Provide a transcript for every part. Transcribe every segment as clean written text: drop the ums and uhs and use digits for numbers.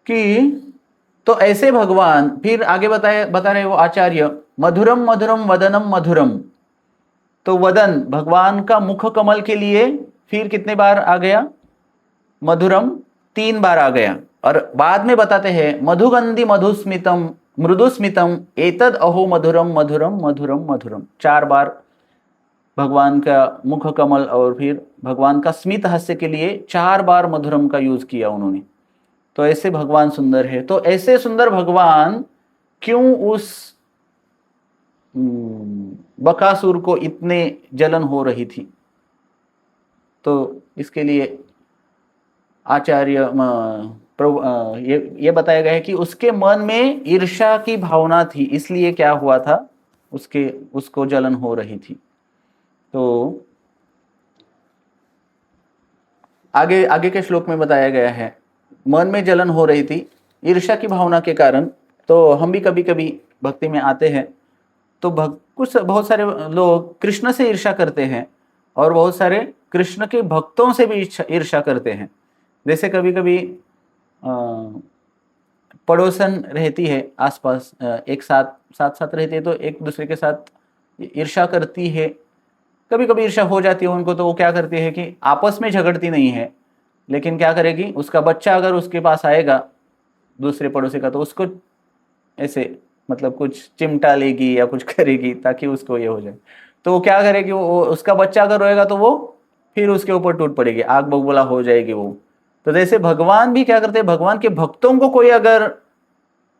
कि तो ऐसे भगवान, फिर आगे बता रहे वो आचार्य, मधुरम मधुरम वदनम मधुरम। तो वदन भगवान का मुख कमल के लिए फिर कितने बार आ गया? मधुरम 3 बार आ गया। और बाद में बताते हैं मधुगंधि मधुस्मितम मृदुस्मितम एतद अहो मधुरम मधुरम मधुरम मधुरम। 4 बार भगवान का मुख कमल और फिर भगवान का स्मित हास्य के लिए 4 बार मधुरम का यूज किया उन्होंने। तो ऐसे भगवान सुंदर है। तो ऐसे सुंदर भगवान क्यों उस बकासुर को इतने जलन हो रही थी? तो इसके लिए आचार्य प्रभु ये बताया गया है कि उसके मन में ईर्ष्या की भावना थी, इसलिए क्या हुआ था, उसको जलन हो रही थी। तो आगे आगे के श्लोक में बताया गया है, मन में जलन हो रही थी ईर्ष्या की भावना के कारण। तो हम भी कभी कभी भक्ति में आते हैं तो बहुत सारे लोग कृष्ण से ईर्ष्या करते हैं और बहुत सारे कृष्ण के भक्तों से भी ईर्ष्या करते हैं। जैसे कभी कभी पड़ोसन रहती है आसपास, एक साथ साथ साथ रहती है, तो एक दूसरे के साथ ईर्ष्या करती है। कभी कभी ईर्ष्या हो जाती है उनको, तो वो क्या करती है कि आपस में झगड़ती नहीं है, लेकिन क्या करेगी, उसका बच्चा अगर उसके पास आएगा दूसरे पड़ोसी का, तो उसको ऐसे मतलब कुछ चिमटा लेगी या कुछ करेगी ताकि उसको ये हो जाए। तो वो क्या करेगी, वो उसका बच्चा अगर रोएगा तो वो फिर उसके ऊपर टूट पड़ेगी, आग बबूला हो जाएगी वो। तो जैसे भगवान भी क्या करते हैं, भगवान के भक्तों को कोई अगर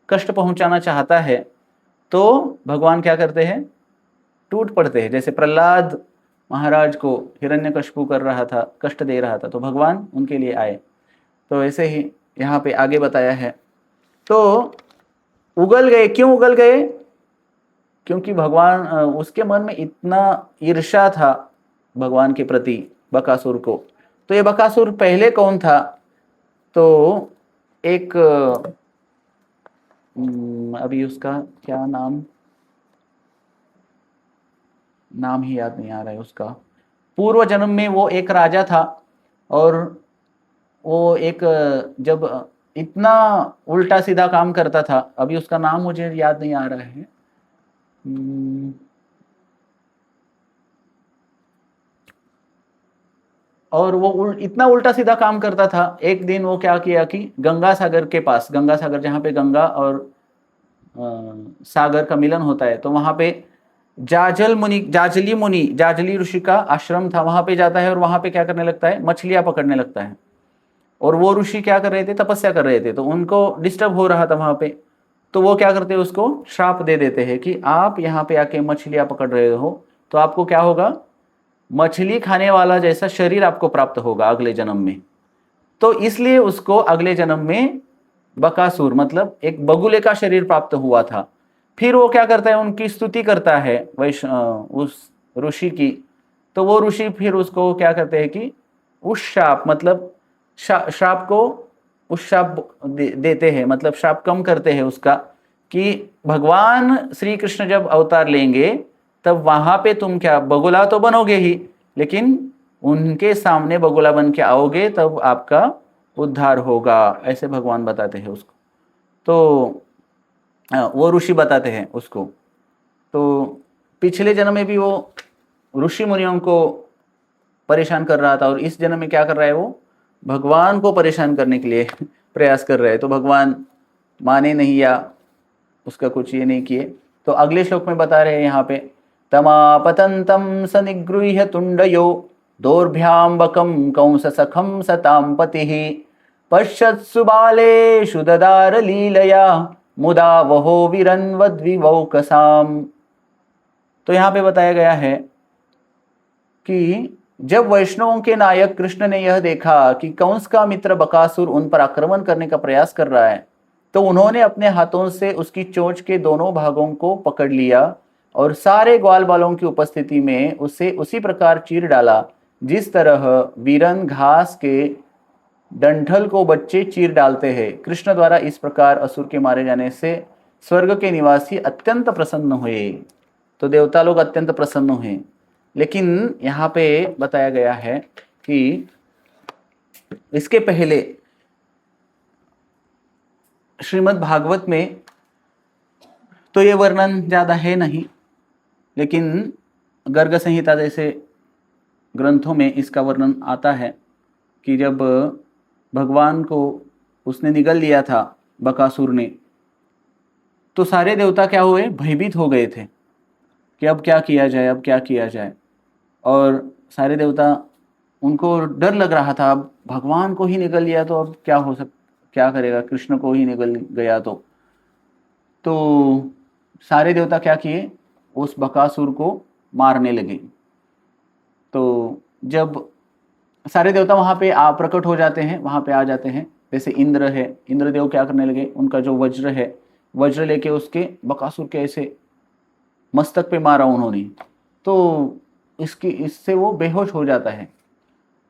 कष्ट पहुंचाना चाहता है तो भगवान क्या करते हैं, टूट पड़ते हैं। जैसे प्रहलाद महाराज को हिरण्यकशिपु कर रहा था, कष्ट दे रहा था, तो भगवान उनके लिए आए। तो ऐसे ही यहाँ पे आगे बताया है। तो उगल गए, क्यों उगल गए? क्योंकि भगवान उसके मन में इतना ईर्ष्या था भगवान के प्रति, बकासुर को। तो ये बकासुर पहले कौन था? तो एक अभी उसका क्या नाम ही याद नहीं आ रहा है उसका। पूर्व जन्म में वो एक राजा था और वो एक जब इतना उल्टा सीधा काम करता था, अभी उसका नाम मुझे याद नहीं आ रहा है। और वो इतना उल्टा सीधा काम करता था। एक दिन वो क्या किया कि गंगा सागर के पास, गंगा सागर जहाँ पे गंगा और सागर का मिलन होता है, तो वहां पे जाजली ऋषि का आश्रम था। वहां पे जाता है और वहां पे क्या करने लगता है, मछलियां पकड़ने लगता है। और वो ऋषि क्या कर रहे थे, तपस्या कर रहे थे, तो उनको डिस्टर्ब हो रहा था वहां पे। तो वो क्या करते हैं, उसको श्राप दे देते हैं कि आप यहाँ पे आके मछलियां पकड़ रहे हो तो आपको क्या होगा, मछली खाने वाला जैसा शरीर आपको प्राप्त होगा अगले जन्म में। तो इसलिए उसको अगले जन्म में बकासुर मतलब एक बगुले का शरीर प्राप्त हुआ था। फिर वो क्या करता है, उनकी स्तुति करता है उस ऋषि की। तो वो ऋषि फिर उसको क्या करते हैं कि उस श्राप मतलब श्राप को उस श्राप देते हैं, मतलब श्राप कम करते हैं उसका, कि भगवान श्री कृष्ण जब अवतार लेंगे तब वहां पे तुम क्या बगुला तो बनोगे ही, लेकिन उनके सामने बगुला बन के आओगे तब आपका उद्धार होगा, ऐसे भगवान बताते हैं उसको। तो वो ऋषि बताते हैं उसको। तो पिछले जन्म में भी वो ऋषि मुनियों को परेशान कर रहा था और इस जन्म में क्या कर रहा है, वो भगवान को परेशान करने के लिए प्रयास कर रहा है। तो भगवान माने नहीं या उसका कुछ ये नहीं किए। तो अगले श्लोक में बता रहे हैं यहाँ पे, तमापतंतम स निगृह्य तुंडयो दोर्भ्याम्बकम कंस सखम सताम पतिः पश्यत्सु बालेषु ददार लीलया मुदा वहो विरन्वद्विवौकसाम। तो यहाँ पे बताया गया है कि जब वैष्णवों के नायक कृष्ण ने यह देखा कि कंस का मित्र बकासुर उन पर आक्रमण करने का प्रयास कर रहा है, तो उन्होंने अपने हाथों से उसकी चोंच के दोनों भागों को पकड़ लिया और सारे ग्वाल बालों की उपस्थिति में उसे उसी प्रकार चीर डाला जिस तरह वीरन घास के डंठल को बच्चे चीर डालते हैं। कृष्ण द्वारा इस प्रकार असुर के मारे जाने से स्वर्ग के निवासी अत्यंत प्रसन्न हुए। तो देवता लोग अत्यंत प्रसन्न हुए। लेकिन यहाँ पे बताया गया है कि इसके पहले श्रीमद् भागवत में तो ये वर्णन ज़्यादा है नहीं, लेकिन गर्ग संहिता जैसे ग्रंथों में इसका वर्णन आता है कि जब भगवान को उसने निगल लिया था बकासुर ने, तो सारे देवता क्या हुए, भयभीत हो गए थे कि अब क्या किया जाए, अब क्या किया जाए। और सारे देवता, उनको डर लग रहा था, अब भगवान को ही निगल लिया तो अब क्या करेगा, कृष्ण को ही निगल गया तो सारे देवता क्या किए, उस बकासुर को मारने लगे। तो जब सारे देवता वहाँ पे प्रकट हो जाते हैं, वहाँ पे आ जाते हैं, जैसे इंद्र है, इंद्रदेव क्या करने लगे, उनका जो वज्र है, वज्र लेके उसके बकासुर के ऐसे मस्तक पे मारा उन्होंने। तो इससे वो बेहोश हो जाता है,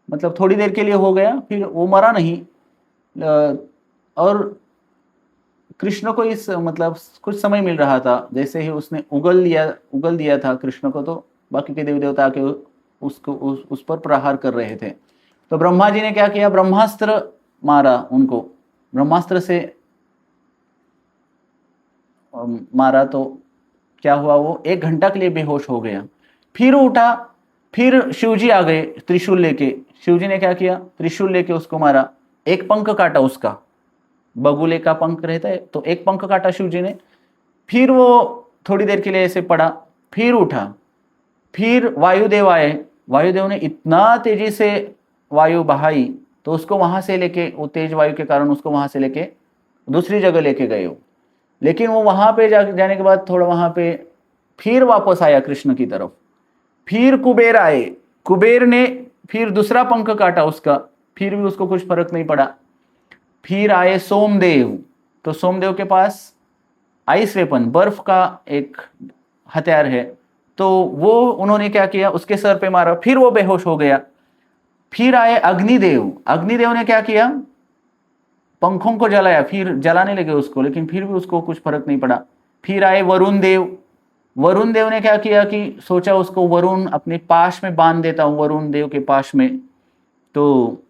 मतलब थोड़ी देर के लिए हो गया, फिर वो मरा नहीं। और कृष्ण को इस मतलब कुछ समय मिल रहा था, जैसे ही उसने उगल दिया था कृष्ण को, तो बाकी के देवी देवता आके उसको उस पर प्रहार कर रहे थे। तो ब्रह्मा जी ने क्या किया, ब्रह्मास्त्र मारा उनको, ब्रह्मास्त्र से मारा। तो क्या हुआ, वो 1 घंटा के लिए बेहोश हो गया, फिर उठा, फिर शिवजी आ गए त्रिशूल लेके। शिवजी ने क्या किया, त्रिशूल लेके उसको मारा, एक पंख काटा उसका, बगुले का पंख रहता है, तो एक पंख काटा शिवजी ने। फिर वो थोड़ी देर के लिए ऐसे पड़ा, फिर उठा, फिर वायुदेव आए, वायुदेव ने इतना तेजी से वायु बहाई, तो उसको वहां से लेके, वो तेज वायु के कारण उसको वहां से लेके दूसरी जगह लेके गए हो। लेकिन वो वहां पे जाने के बाद थोड़ा वहां पे फिर वापस आया कृष्ण की तरफ। फिर कुबेर आए, कुबेर ने फिर दूसरा पंख काटा उसका, फिर भी उसको कुछ फर्क नहीं पड़ा। फिर आए सोमदेव, तो सोमदेव के पास आइस वेपन, बर्फ का एक हथियार है, तो वो उन्होंने क्या किया, उसके सर पे मारा, फिर वो बेहोश हो गया। फिर आए अग्निदेव, अग्निदेव ने क्या किया, पंखों को जलाया, फिर जलाने लगे उसको, लेकिन फिर भी उसको कुछ फर्क नहीं पड़ा। फिर आए वरुण देव, वरुण देव ने क्या किया कि सोचा उसको वरुण अपने पाश में बांध देता हूं, वरुण देव के पाश में। तो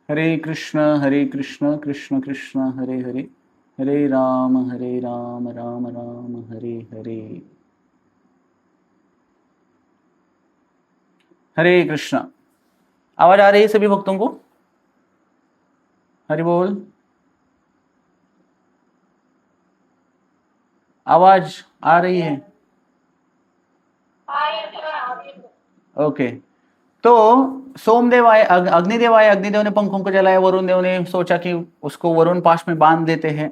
हरे कृष्ण कृष्ण कृष्ण हरे हरे, हरे राम राम राम हरे हरे। हरे कृष्ण। आवाज आ रही है सभी भक्तों को? हरि बोल। आवाज आ रही है? ओके। तो सोमदेव आए, अग्निदेव आए, अग्निदेव ने पंखों को जलाया, वरुण देव ने सोचा कि उसको वरुण पाश में बांध देते हैं।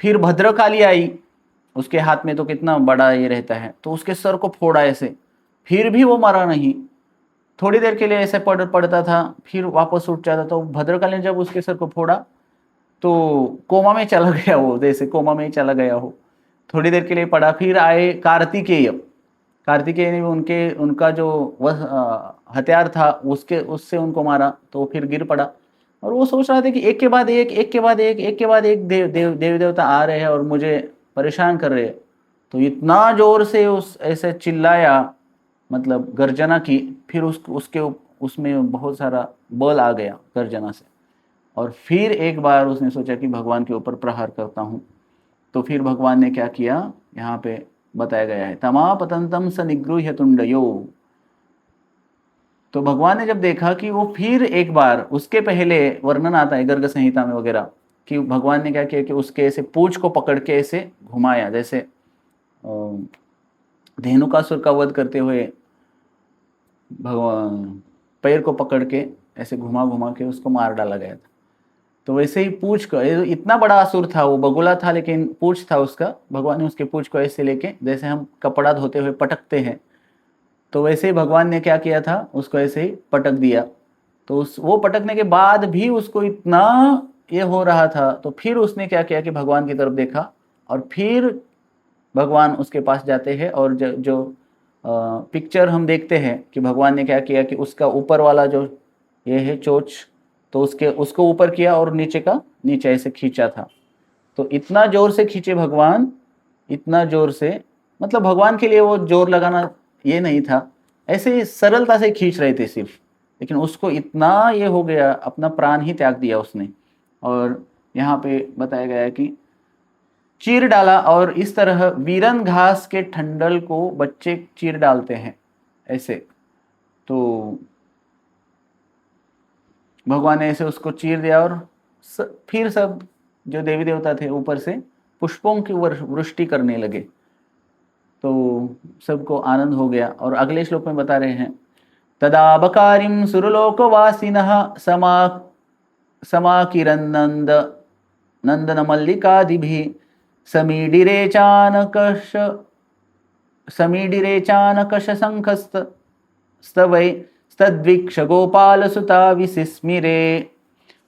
फिर भद्रकाली आई, उसके हाथ में तो कितना बड़ा ये रहता है, तो उसके सर को फोड़ा ऐसे, फिर भी वो मरा नहीं। थोड़ी देर के लिए ऐसे पड़ता था, फिर वापस उठ जाता। तो भद्रकाली ने जब उसके सर को फोड़ा, तो कोमा में चला गया वो, जैसे कोमा में ही चला गया हो, थोड़ी देर के लिए पड़ा। फिर आए कार्तिकेय, कार्तिकेय ने उनका जो वह हथियार था उससे उनको मारा, तो फिर गिर पड़ा। और वो सोच रहा था कि एक के बाद एक देवी देवता आ रहे हैं और मुझे परेशान कर रहे हैं। तो इतना जोर से उस ऐसे चिल्लाया, मतलब गर्जना की, फिर उसमें बहुत सारा बल आ गया गर्जना से। और फिर एक बार उसने सोचा कि भगवान के ऊपर प्रहार करता हूँ। तो फिर भगवान ने क्या किया, यहाँ पे बताया गया है, तमा पतंतम स निगृह्य तुंडयो। तो भगवान ने जब देखा कि वो फिर एक बार, उसके पहले वर्णन आता है गर्ग संहिता में वगैरह, कि भगवान ने क्या किया कि उसके ऐसे पूंछ को पकड़ के ऐसे घुमाया, जैसे धेनुकासुर का वध करते हुए भगवान पैर को पकड़ के ऐसे घुमा घुमा के उसको मार डाला गया था। तो वैसे ही पूंछ को, इतना बड़ा असुर था वो, बगुला था लेकिन पूंछ था उसका, भगवान ने उसके पूंछ को ऐसे लेके, जैसे हम कपड़ा धोते हुए पटकते हैं, तो वैसे ही भगवान ने क्या किया था, उसको ऐसे ही पटक दिया। तो उस वो पटकने के बाद भी उसको इतना ये हो रहा था, तो फिर उसने क्या किया कि भगवान की तरफ देखा, और फिर भगवान उसके पास जाते हैं, और जो पिक्चर हम देखते हैं कि भगवान ने क्या किया कि उसका ऊपर वाला जो ये है चोंच, तो उसको ऊपर किया और नीचे का नीचे ऐसे खींचा था। तो इतना जोर से खींचे भगवान, इतना जोर से, मतलब भगवान के लिए वो जोर लगाना ये नहीं था, ऐसे ही सरलता से खींच रहे थे सिर्फ, लेकिन उसको इतना ये हो गया, अपना प्राण ही त्याग दिया उसने। और यहाँ पे बताया गया है कि चीर डाला, और इस तरह वीरन घास के ठंडल को बच्चे चीर डालते हैं ऐसे, तो भगवान ने ऐसे उसको चीर दिया, और फिर सब जो देवी देवता थे ऊपर से पुष्पों की वृष्टि करने लगे, तो सबको आनंद हो गया। और अगले श्लोक में बता रहे हैं, तदा बकारिम सुरलोकवासिनः समाकिरन्नन्द नंदन मल्लिकादिभिः समीडिरे चानकश शंखस्तवै तद्वीक्ष गोपाल सुता विसिस्मिरे।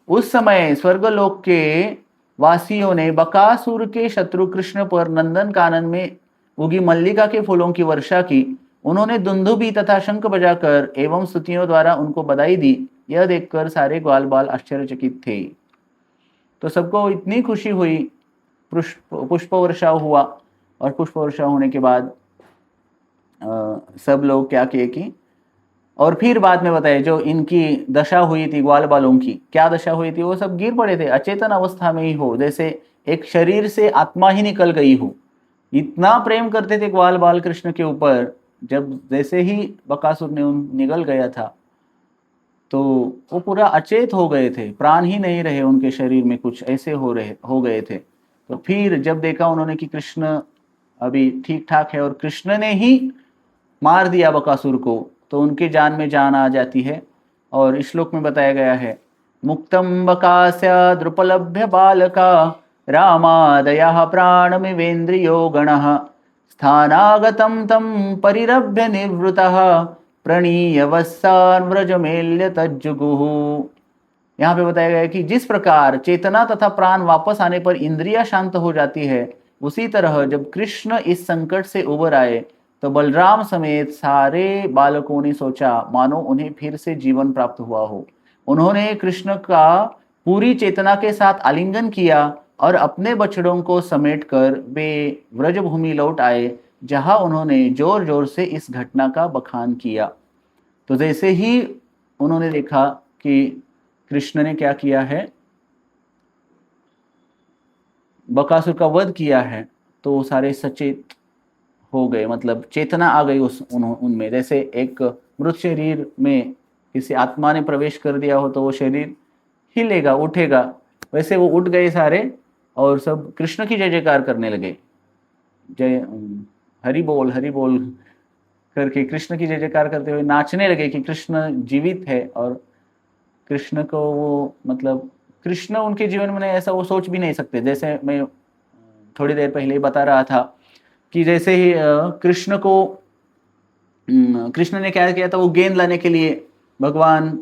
उस समय स्वर्गलोक के वासियों ने बकासुर के शत्रु कृष्ण पर नंदन कानन में उगी मल्लिका के फूलों की वर्षा की। उन्होंने दुंदुभी तथा शंख बजाकर एवं स्तुतियों द्वारा उनको बधाई दी। यह देखकर सारे ग्वाल बाल आश्चर्यचकित थे। तो सबको इतनी खुशी हुई, पुष्प वर्षा हुआ, और पुष्प वर्षा होने के बाद सब लोग क्या किए कि, और फिर बाद में बताए जो इनकी दशा हुई थी ग्वाल बालों की, क्या दशा हुई थी, वो सब गिर पड़े थे अचेतन अवस्था में ही हो, जैसे एक शरीर से आत्मा ही निकल गई हो। इतना प्रेम करते थे ग्वाल बाल कृष्ण के ऊपर, जब जैसे ही बकासुर ने निगल गया था तो वो पूरा अचेत हो गए थे, प्राण ही नहीं रहे उनके शरीर में, कुछ ऐसे हो गए थे। तो फिर जब देखा उन्होंने कि कृष्ण अभी ठीक ठाक है और कृष्ण ने ही मार दिया बकासुर को, तो उनके जान में जान आ जाती है। और इस श्लोक में बताया गया है, मुक्तम बकास्य द्रुपलभ्य बालका रामादयः प्राणमिवेन्द्रियो गणः स्थानागतं तं परिरभ्य निवृतः प्रणीय वत्सान व्रजमेल्य तज्जुगुः। यहाँ पे बताया गया है कि जिस प्रकार चेतना तथा प्राण वापस आने पर इंद्रियां शांत हो जाती है, उसी तरह जब कृष्ण इस संकट से उबर आए तो बलराम समेत सारे बालकों ने सोचा मानो उन्हें फिर से जीवन प्राप्त हुआ हो। उन्होंने कृष्ण का पूरी चेतना के साथ आलिंगन किया और अपने बछड़ों को समेटकर वे व्रजभूमि लौट आए, जहां उन्होंने जोर जोर से इस घटना का बखान किया। तो जैसे ही उन्होंने देखा कि कृष्ण ने क्या किया है, बकासुर का वध किया है, तो वो सारे सचेत हो गए, मतलब चेतना आ गई उनमें। जैसे एक मृत शरीर में किसी आत्मा ने प्रवेश कर दिया हो तो वो शरीर हिलेगा, उठेगा, वैसे वो उठ गए सारे, और सब कृष्ण की जय जयकार करने लगे, जय हरि बोल करके कृष्ण की जय जयकार करते हुए नाचने लगे कि कृष्ण जीवित है। और कृष्ण को वो, मतलब कृष्ण उनके जीवन में ऐसा वो सोच भी नहीं सकते। जैसे मैं थोड़ी देर पहले ही बता रहा था कि जैसे ही कृष्ण ने क्या किया था, वो गेंद लाने के लिए भगवान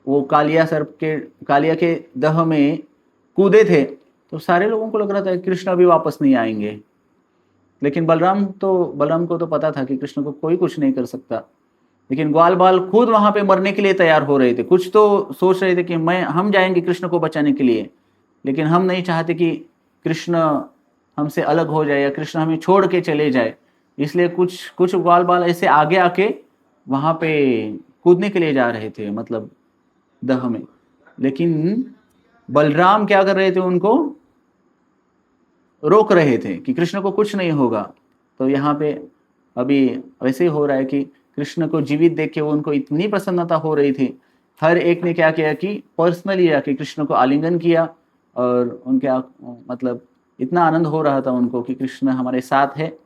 वो कालिया के दह में कूदे थे, तो सारे लोगों को लग रहा था कृष्ण अभी वापस नहीं आएंगे, लेकिन बलराम को तो पता था कि कृष्ण को कोई कुछ नहीं कर सकता। लेकिन ग्वाल बाल खुद वहां पे मरने के लिए तैयार हो रहे थे, कुछ तो सोच रहे थे कि हम जाएंगे कृष्ण को बचाने के लिए, लेकिन हम नहीं चाहते कि कृष्ण हमसे अलग हो जाए या कृष्ण हमें छोड़ के चले जाए। इसलिए कुछ ग्वाल बाल ऐसे आगे आके वहां पे कूदने के लिए जा रहे थे, मतलब दह में, लेकिन बलराम क्या कर रहे थे, उनको रोक रहे थे कि कृष्ण को कुछ नहीं होगा। तो यहाँ पे अभी वैसे ही हो रहा है कि कृष्ण को जीवित देख के उनको इतनी प्रसन्नता हो रही थी, हर एक ने क्या किया कि पर्सनली जाके कृष्ण को आलिंगन किया, और उनके मतलब इतना आनंद हो रहा था उनको कि कृष्ण हमारे साथ है।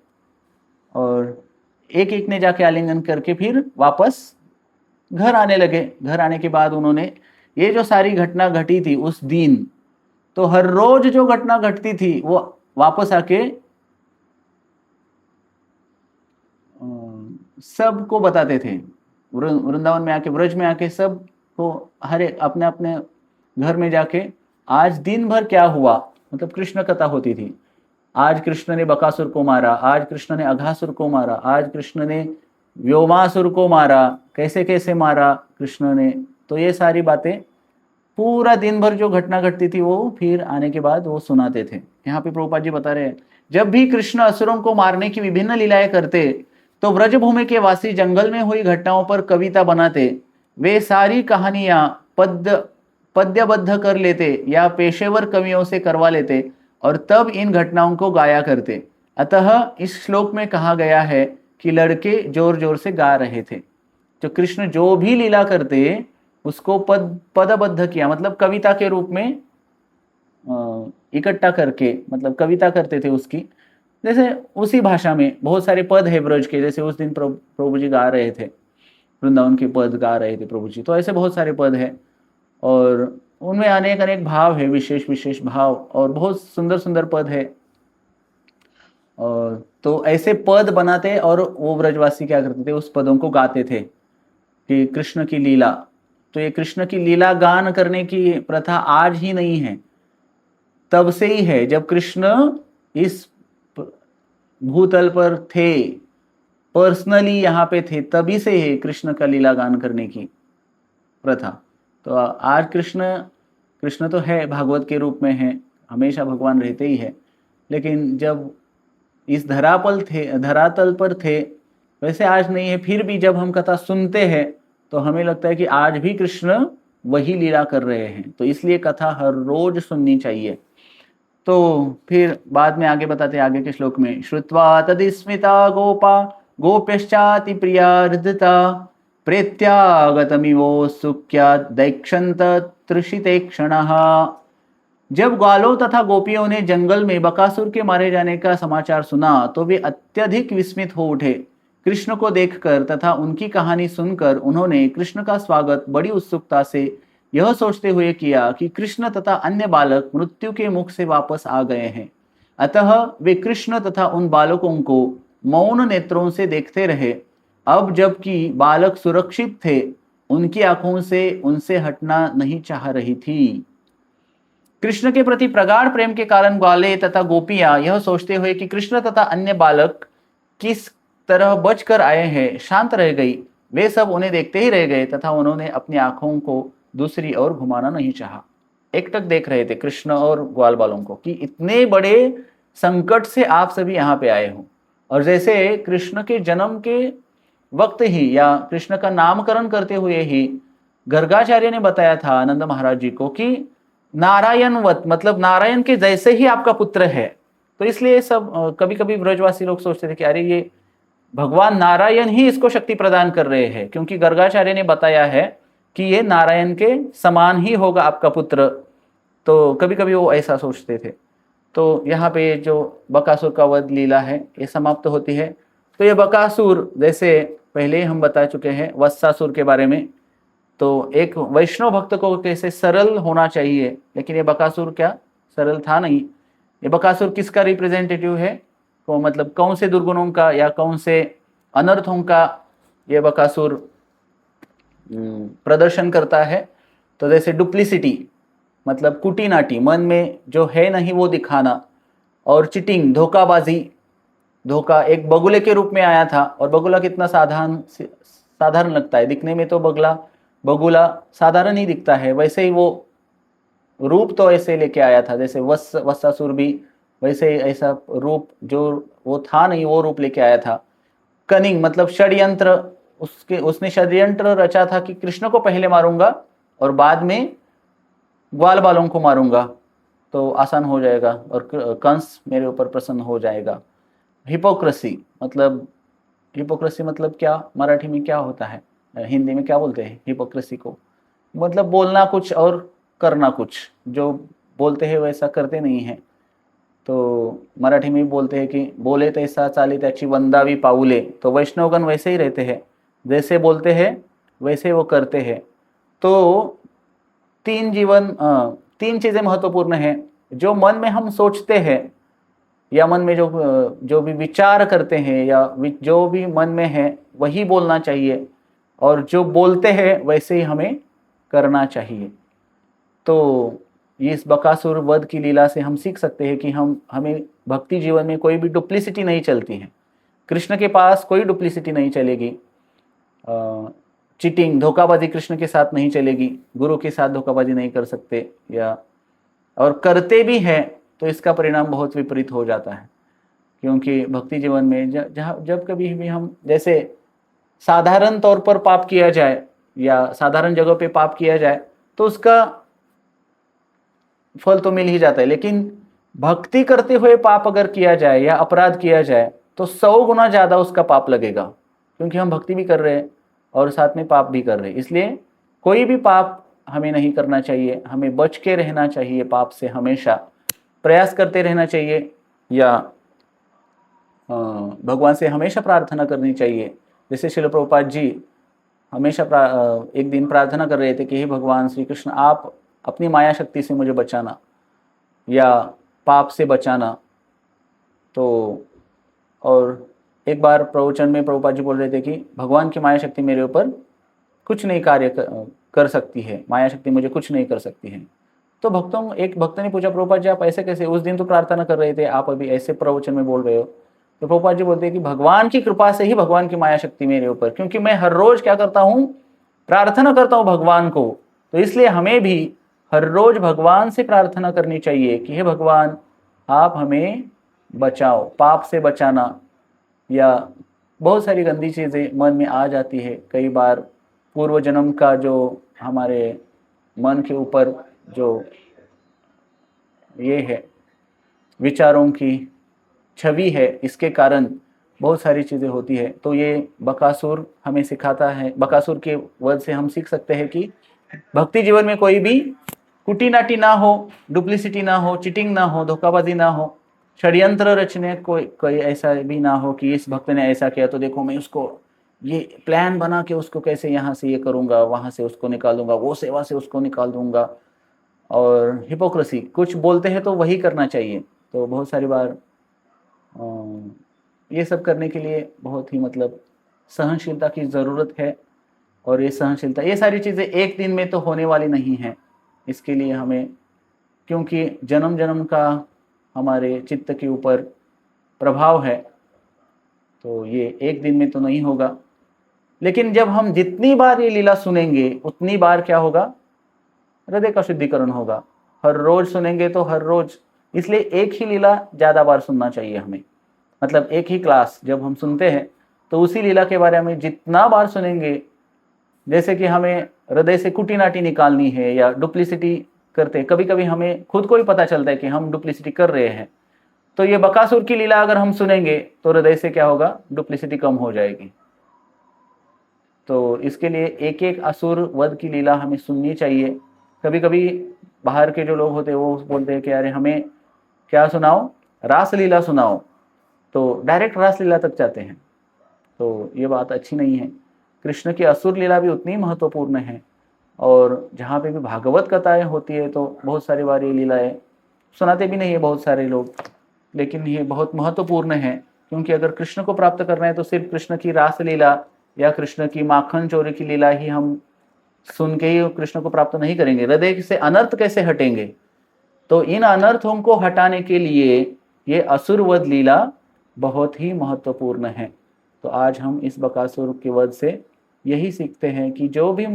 और एक एक ने जाके आलिंगन करके फिर वापस घर आने लगे। घर आने के बाद उन्होंने ये जो सारी घटना घटी थी उस दिन, तो हर रोज जो घटना घटती थी वो वापस आके सबको बताते थे। वृंदावन में आके, ब्रज में आके सब को, हर एक अपने अपने घर में जाके आज दिन भर क्या हुआ, मतलब कृष्ण कथा होती थी। आज कृष्ण ने बकासुर को मारा, आज कृष्ण ने अघासुर को मारा, आज कृष्ण ने व्योमासुर को मारा, कैसे कैसे मारा कृष्ण ने। तो ये सारी बातें पूरा दिन भर जो घटना घटती थी वो फिर आने के बाद वो सुनाते थे। यहाँ पे प्रभुपाद जी बता रहे हैं, जब भी कृष्ण असुरों को मारने की विभिन्न लीलाएं करते तो व्रजभूमि के वासी जंगल में हुई घटनाओं पर कविता बनाते। वे सारी कहानियां पद्यबद्ध कर लेते या पेशेवर कवियों से करवा लेते और तब इन घटनाओं को गाया करते। अतः इस श्लोक में कहा गया है कि लड़के जोर जोर से गा रहे थे। तो कृष्ण जो भी लीला करते उसको पदबद्ध किया, मतलब कविता के रूप में इकट्ठा करके, मतलब कविता करते थे उसकी। जैसे उसी भाषा में बहुत सारे पद है ब्रज के, जैसे उस दिन प्रभु जी गा रहे थे, वृंदावन के पद गा रहे थे प्रभु जी, तो ऐसे बहुत सारे पद है और उनमें अनेक अनेक भाव है, विशेष विशेष भाव, और बहुत सुंदर सुंदर पद है। और तो ऐसे पद बनाते और वो ब्रजवासी क्या करते थे, उस पदों को गाते थे कि कृष्ण की लीला। तो ये कृष्ण की लीला गान करने की प्रथा आज ही नहीं है, तब से ही है। जब कृष्ण इस भूतल पर थे, पर्सनली यहाँ पे थे, तभी से है कृष्ण का लीला गान करने की प्रथा। तो आज कृष्ण तो है, भागवत के रूप में है, हमेशा भगवान रहते ही है, लेकिन जब इस धरातल पर थे वैसे आज नहीं है। फिर भी जब हम कथा सुनते हैं तो हमें लगता है कि आज भी कृष्ण वही लीला कर रहे हैं, तो इसलिए कथा हर रोज सुननी चाहिए। तो फिर बाद में आगे बताते हैं, आगे के श्लोक में, श्रुत्वा तदिस्मिता गोपा गोप्यश्चाति प्रिया हृदता प्रेत्यागतमिवोत्सुक्या दैक्षन्त तृषिते क्षणः। जब ग्वालों तथा गोपियों ने जंगल में बकासुर के मारे जाने का समाचार सुना तो वे अत्यधिक विस्मित हो उठे। कृष्ण को देखकर तथा उनकी कहानी सुनकर उन्होंने कृष्ण का स्वागत बड़ी उत्सुकता से यह सोचते हुए किया कि कृष्ण तथा अन्य बालक मृत्यु के मुख से वापस आ गए हैं। अतः वे कृष्ण तथा उन बालकों को मौन नेत्रों से देखते रहे। अब जबकि बालक सुरक्षित थे, उनकी आंखों से उनसे हटना नहीं चाह रही थी। कृष्ण के प्रति प्रगाढ़ प्रेम के कारण ग्वाले तथा गोपियां यह सोचते हुए कि कृष्ण तथा अन्य बालक किस तरह बचकर आए हैं, शांत रह गई। वे सब उन्हें देखते ही रह गए तथा उन्होंने अपनी आंखों को दूसरी ओर घुमाना नहीं चाहा। एकटक देख रहे थे कृष्ण और ग्वाल बालों को कि इतने बड़े संकट से आप सभी यहाँ पे आए हो। और जैसे कृष्ण के जन्म के वक्त ही या कृष्ण का नामकरण करते हुए ही गर्गाचार्य ने बताया था आनंद महाराज जी को कि नारायणवत, मतलब नारायण के जैसे ही आपका पुत्र है। तो इसलिए सब कभी कभी ब्रजवासी लोग सोचते थे कि अरे ये भगवान नारायण ही इसको शक्ति प्रदान कर रहे हैं, क्योंकि गर्गाचार्य ने बताया है कि ये नारायण के समान ही होगा आपका पुत्र। तो कभी कभी वो ऐसा सोचते थे। तो यहाँ पे जो बकासुर का वध लीला है ये समाप्त होती है। तो ये बकासुर, जैसे पहले हम बता चुके हैं वत्सासुर के बारे में, तो एक वैष्णव भक्त को कैसे सरल होना चाहिए, लेकिन ये बकासुर क्या सरल था नहीं। ये बकासुर किसका रिप्रेजेंटेटिव है, तो मतलब कौन से दुर्गुणों का या कौन से अनर्थों का ये बकासुर प्रदर्शन करता है। तो जैसे डुप्लिसिटी, मतलब कुटीनाटी, मन में जो है नहीं वो दिखाना, और चिटिंग, धोखाबाजी। धोखा एक बगुले के रूप में आया था, और बगुला कितना साधारण लगता है दिखने में, तो बगुला साधारण ही दिखता है, वैसे ही वो रूप तो ऐसे लेके आया था। जैसे वत्सासुर भी वैसे ही ऐसा रूप जो वो था नहीं वो रूप लेके आया था। कनिंग मतलब षड्यंत्र, उसने षड्यंत्र रचा था कि कृष्ण को पहले मारूंगा और बाद में ग्वाल बालों को मारूंगा तो आसान हो जाएगा और कंस मेरे ऊपर प्रसन्न हो जाएगा। हिपोक्रेसी मतलब क्या, मराठी में क्या होता है, हिंदी में क्या बोलते हैं हिपोक्रेसी को, मतलब बोलना कुछ और करना कुछ, जो बोलते हैं वैसा करते नहीं हैं। तो मराठी में बोलते हैं कि बोले तैसा चाले त्याची वंदावी पाऊले। तो वैष्णवगण वैसे ही रहते हैं, जैसे बोलते हैं वैसे वो करते हैं। तो तीन चीजें महत्वपूर्ण हैं। जो मन में हम सोचते हैं या मन में जो भी विचार करते हैं या जो भी मन में है वही बोलना चाहिए, और जो बोलते हैं वैसे ही हमें करना चाहिए। तो इस बकासुर वध की लीला से हम सीख सकते हैं कि हमें भक्ति जीवन में कोई भी डुप्लिसिटी नहीं चलती है। कृष्ण के पास कोई डुप्लिसिटी नहीं चलेगी, चीटिंग धोखाबाजी कृष्ण के साथ नहीं चलेगी, गुरु के साथ धोखाबाजी नहीं कर सकते, या और करते भी हैं तो इसका परिणाम बहुत विपरीत हो जाता है। क्योंकि भक्ति जीवन में जब कभी भी हम जैसे साधारण तौर पर पाप किया जाए या साधारण जगह पे पाप किया जाए तो उसका फल तो मिल ही जाता है, लेकिन भक्ति करते हुए पाप अगर किया जाए या अपराध किया जाए तो 100 गुना ज्यादा उसका पाप लगेगा, क्योंकि हम भक्ति भी कर रहे हैं और साथ में पाप भी कर रहे हैं। इसलिए कोई भी पाप हमें नहीं करना चाहिए, हमें बच के रहना चाहिए, पाप से हमेशा प्रयास करते रहना चाहिए, या भगवान से हमेशा प्रार्थना करनी चाहिए। जैसे श्रील प्रभुपाद जी हमेशा एक दिन प्रार्थना कर रहे थे कि हे भगवान श्री कृष्ण, आप अपनी माया शक्ति से मुझे बचाना या पाप से बचाना। तो और एक बार प्रवचन में प्रभुपाद जी बोल रहे थे कि भगवान की माया शक्ति मेरे ऊपर कुछ नहीं कार्य कर सकती है, माया शक्ति मुझे कुछ नहीं कर सकती है। तो एक भक्त ने पूछा, प्रभुपाद जी आप ऐसे कैसे, उस दिन तो प्रार्थना कर रहे थे, आप अभी ऐसे प्रवचन में बोल रहे हो? तो प्रभुपाद जी बोलते हैं कि भगवान की कृपा से ही भगवान की माया शक्ति मेरे ऊपर, क्योंकि मैं हर रोज क्या करता हूँ, प्रार्थना करता हूँ भगवान को। तो इसलिए हमें भी हर रोज भगवान से प्रार्थना करनी चाहिए कि हे भगवान आप हमें बचाओ, पाप से बचाना। या बहुत सारी गंदी चीज़ें मन में आ जाती है, कई बार पूर्व जन्म का जो हमारे मन के ऊपर जो ये है विचारों की छवि है, इसके कारण बहुत सारी चीज़ें होती है। तो ये बकासुर हमें सिखाता है, बकासुर के वध से हम सीख सकते हैं कि भक्ति जीवन में कोई भी कुटीनाटी ना हो, डुप्लिसिटी ना हो, चीटिंग ना हो, धोखाबाजी ना हो, षड्यंत्र रचने कोई ऐसा भी ना हो कि इस भक्त ने ऐसा किया तो देखो मैं उसको ये प्लान बना के उसको कैसे यहाँ से ये करूँगा, वहाँ से उसको निकाल दूंगा, वो सेवा से उसको निकाल दूंगा। और हिपोक्रेसी, कुछ बोलते हैं तो वही करना चाहिए। तो बहुत सारी बार ये सब करने के लिए बहुत ही सहनशीलता की ज़रूरत है। और ये सहनशीलता, ये सारी चीज़ें एक दिन में तो होने वाली नहीं है। इसके लिए हमें, क्योंकि जन्म जन्म का हमारे चित्त के ऊपर प्रभाव है, तो ये एक दिन में तो नहीं होगा। लेकिन जब हम जितनी बार ये लीला सुनेंगे उतनी बार क्या होगा, हृदय का शुद्धिकरण होगा। हर रोज सुनेंगे तो हर रोज, इसलिए एक ही लीला ज़्यादा बार सुनना चाहिए हमें। एक ही क्लास जब हम सुनते हैं तो उसी लीला के बारे में जितना बार सुनेंगे, जैसे कि हमें हृदय से कुटीनाटी निकालनी है या डुप्लिसिटी करते हैं, कभी कभी हमें खुद को ही पता चलता है कि हम डुप्लिसिटी कर रहे हैं, तो ये बकासुर की लीला अगर हम सुनेंगे तो हृदय से क्या होगा, डुप्लिसिटी कम हो जाएगी। तो इसके लिए एक एक असुर वध की लीला हमें सुननी चाहिए। कभी कभी बाहर के जो लोग होते हैं वो बोलते हैं कि अरे हमें क्या सुनाओ, रास लीला सुनाओ, तो डायरेक्ट रास लीला तक जाते हैं। तो ये बात अच्छी नहीं है। कृष्ण की असुर लीला भी उतनी महत्वपूर्ण है, और जहाँ पे भी भागवत कथाएं होती है तो बहुत सारी बार ये लीलाएं सुनाते भी नहीं है बहुत सारे लोग, लेकिन ये बहुत महत्वपूर्ण है। क्योंकि अगर कृष्ण को प्राप्त करना है तो सिर्फ कृष्ण की रास लीला या कृष्ण की माखन चोरी की लीला ही हम सुन के ही कृष्ण को प्राप्त नहीं करेंगे। हृदय से अनर्थ कैसे हटेंगे? तो इन अनर्थों को हटाने के लिए ये असुर वध लीला बहुत ही महत्वपूर्ण है। तो आज हम इस बकासुर के वध से यही सीखते हैं कि जो भी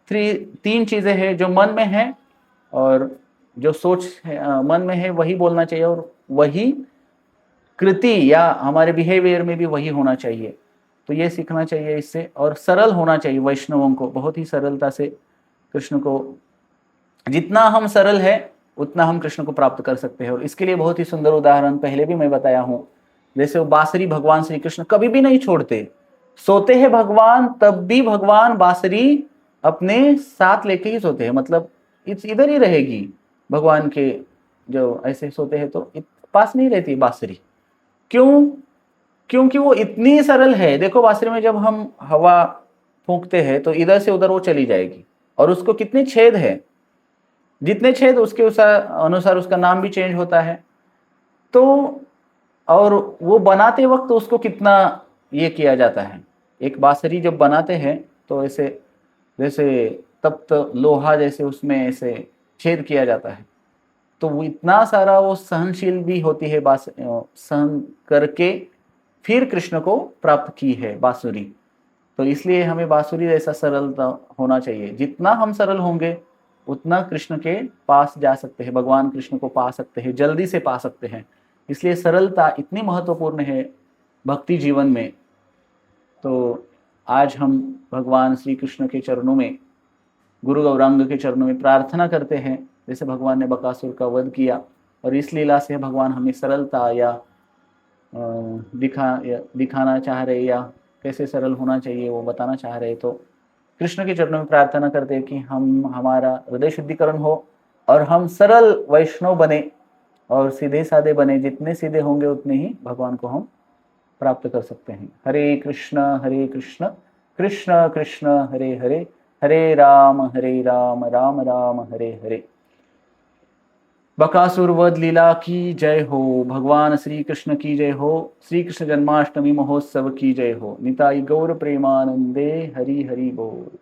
तीन चीजें हैं जो मन में है और जो सोच है, मन में है वही बोलना चाहिए, और वही कृति या हमारे बिहेवियर में भी वही होना चाहिए। तो ये सीखना चाहिए इससे, और सरल होना चाहिए वैष्णवों को, बहुत ही सरलता से कृष्ण को, जितना हम सरल है उतना हम कृष्ण को प्राप्त कर सकते हैं। और इसके लिए बहुत ही सुंदर उदाहरण पहले भी मैं बताया हूँ। जैसे वो बांसुरी भगवान श्री कृष्ण कभी भी नहीं छोड़ते, सोते हैं भगवान तब भी भगवान बांसुरी अपने साथ लेके ही सोते हैं, इधर ही रहेगी भगवान के, जो ऐसे सोते हैं तो पास नहीं रहती बांसुरी। क्यों? क्योंकि वो इतनी सरल है। देखो बांसुरी में जब हम हवा फूंकते हैं तो इधर से उधर वो चली जाएगी, और उसको कितने छेद है, जितने छेद उसके अनुसार उसका नाम भी चेंज होता है। तो और वो बनाते वक्त उसको कितना ये किया जाता है, एक बांसुरी जब बनाते हैं तो ऐसे जैसे तप्त लोहा जैसे उसमें ऐसे छेद किया जाता है, तो वो इतना सारा वो सहनशील भी होती है, सहन करके फिर कृष्ण को प्राप्त की है बांसुरी। तो इसलिए हमें बांसुरी जैसा सरल होना चाहिए। जितना हम सरल होंगे उतना कृष्ण के पास जा सकते हैं, भगवान कृष्ण को पा सकते हैं, जल्दी से पा सकते हैं। इसलिए सरलता इतनी महत्वपूर्ण है भक्ति जीवन में। तो आज हम भगवान श्री कृष्ण के चरणों में, गुरु गौरांग के चरणों में प्रार्थना करते हैं, जैसे भगवान ने बकासुर का वध किया और इस लीला से भगवान हमें सरलता या दिखाना चाह रहे, या कैसे सरल होना चाहिए वो बताना चाह रहे। तो कृष्ण के चरणों में प्रार्थना करते हैं कि हमारा हृदय शुद्धिकरण हो और हम सरल वैष्णव बने और सीधे साधे बने। जितने सीधे होंगे उतने ही भगवान को हम प्राप्त कर सकते हैं। हरे कृष्ण कृष्ण कृष्ण हरे हरे, हरे राम राम राम हरे हरे। बकासुर वध लीला की जय हो, भगवान श्री कृष्ण की जय हो, श्री कृष्ण जन्माष्टमी महोत्सव की जय हो। निताई गौर प्रेमानंदे, हरि हरि बोल।